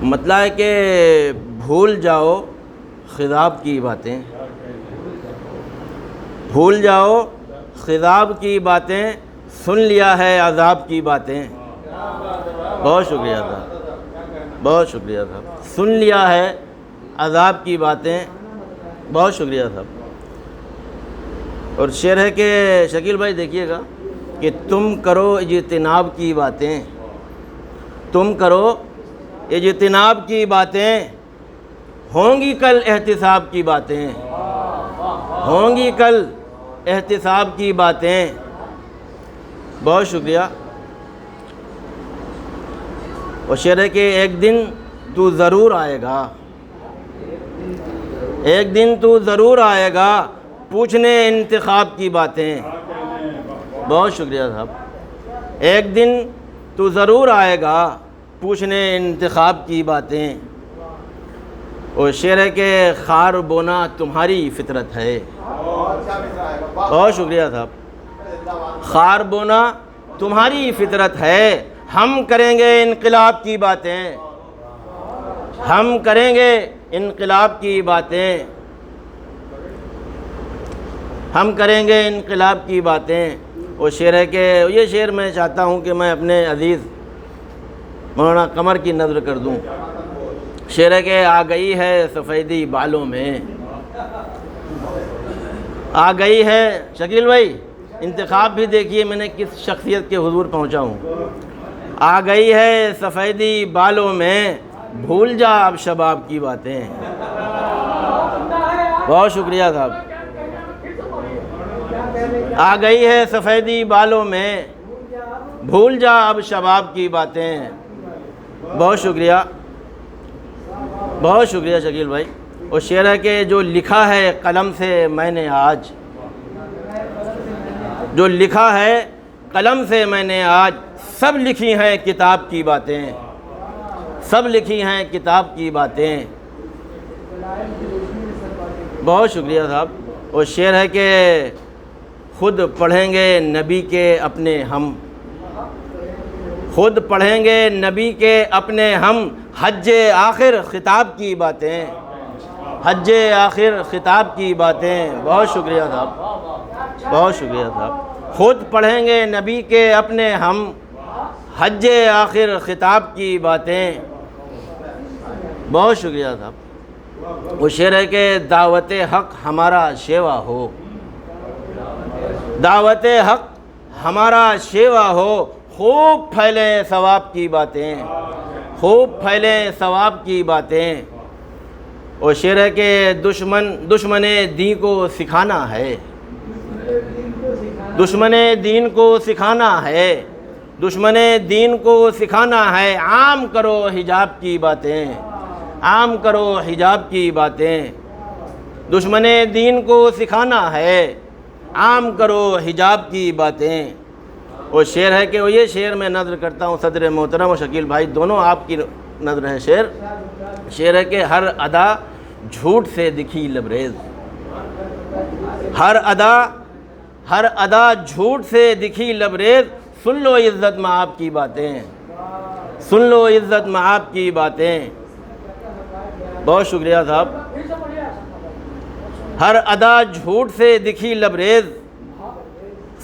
مطلب ہے کہ بھول جاؤ خضاب کی باتیں، بھول جاؤ خضاب کی باتیں، سن لیا ہے عذاب کی باتیں۔ بہت شکریہ صاحب، بہت شکریہ صاحب، سن لیا ہے عذاب کی باتیں۔ بہت شکریہ صاحب۔ اور شعر ہے کہ شکیل بھائی دیکھیے گا کہ تم کرو اجتناب کی باتیں، تم کرو اجتناب کی باتیں، ہوں گی کل احتساب کی باتیں، ہوں گی کل احتساب کی باتیں۔ بہت شکریہ۔ اور شعر ہے کہ ایک دن تو ضرور آئے گا، ایک دن تو ضرور آئے گا پوچھنے انتخاب کی باتیں۔ بہت شکریہ صاحب۔ ایک دن تو ضرور آئے گا پوچھنے انتخاب کی باتیں۔ اور شعر ہے کہ خار بونا تمہاری فطرت ہے۔ بہت شکریہ صاحب۔ خار بونا تمہاری فطرت ہے، ہم کریں گے انقلاب کی باتیں، ہم کریں گے انقلاب کی باتیں، ہم کریں گے انقلاب کی باتیں۔ اور شعر ہے کہ یہ شعر میں چاہتا ہوں کہ میں اپنے عزیز مولانا قمر کی نظر کر دوں۔ شعر ہے کہ آ گئی ہے سفیدی بالوں میں، آ گئی ہے شکیل بھائی انتخاب بھی دیکھیے میں نے کس شخصیت کے حضور پہنچا ہوں۔ آ گئی ہے سفیدی بالوں میں، بھول جا اب شباب کی باتیں۔ بہت شکریہ صاحب۔ آ گئی ہے سفیدی بالوں میں، بھول جا اب شباب کی باتیں۔ بہت شکریہ، بہت شکریہ شکیل بھائی۔ اور شعر ہے کہ جو لکھا ہے قلم سے میں نے آج، جو لکھا ہے قلم سے میں نے آج، سب لکھی ہیں کتاب کی باتیں، سب لکھی ہیں کتاب کی باتیں۔ بہت شکریہ صاحب۔ اور شعر ہے کہ خود پڑھیں گے نبی کے اپنے ہم، خود پڑھیں گے نبی کے اپنے ہم، حج آخر خطاب کی باتیں، حج آخر خطاب کی باتیں۔ بہت شکریہ صاحب، بہت شکریہ صاحب۔ خود پڑھیں گے نبی کے اپنے ہم، حج آخر خطاب کی باتیں۔ بہت شکریہ صاحب۔ وہ شعر ہے کہ دعوت حق ہمارا شیوا ہو، دعوت حق ہمارا شیوا ہو، خوب پھیلیں ثواب کی باتیں، خوب پھیلیں ثواب کی باتیں۔ اور شعر ہے کہ دشمن دین کو سکھانا ہے، دشمن دین کو سکھانا ہے، دشمن دین کو سکھانا ہے، عام کرو حجاب کی باتیں، عام کرو حجاب کی باتیں۔ دشمن دین کو سکھانا ہے، عام کرو حجاب کی باتیں۔ اور شعر ہے کہ یہ شعر میں نظر کرتا ہوں صدر محترم اور شکیل بھائی دونوں آپ کی نظر ہے۔ شعر ہے کہ ہر ادا جھوٹ سے دکھی لبریز، ہر ادا جھوٹ سے دکھی لبریز، سن لو عزت مآب کی باتیں، سن لو عزت مآب کی باتیں۔ بہت شکریہ صاحب۔ ہر ادا جھوٹ سے دکھی لبریز،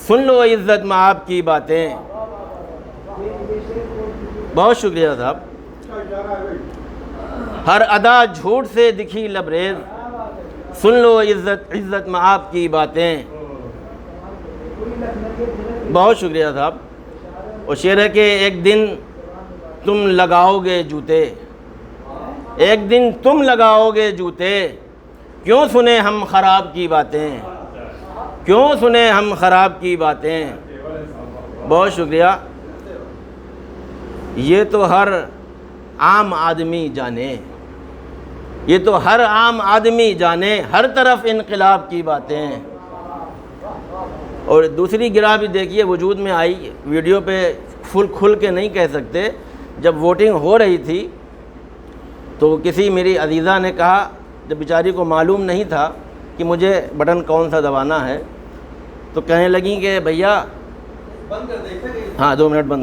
سن لو عزت مآب کی باتیں۔ بہت شکریہ صاحب۔ ہر ادا جھوٹ سے دکھی لبریز، سن لو عزت مآب کی باتیں۔ بہت شکریہ صاحب۔ اور شعر ہے کہ ایک دن تم لگاؤ گے جوتے، ایک دن تم لگاؤ گے جوتے، کیوں سنیں ہم خراب کی باتیں، کیوں سنیں ہم خراب کی باتیں۔ بہت شکریہ۔ یہ تو ہر عام آدمی جانے، یہ تو ہر عام آدمی جانے، ہر طرف انقلاب کی باتیں۔ اور دوسری گرا بھی دیکھیے وجود میں آئی، ویڈیو پہ کھل کے نہیں کہہ سکتے۔ جب ووٹنگ ہو رہی تھی تو کسی میری عزیزہ نے کہا، جب بیچاری کو معلوم نہیں تھا کہ مجھے بٹن کون سا دبانا ہے، تو کہنے لگیں کہ بھیا ہاں 2 منٹ بند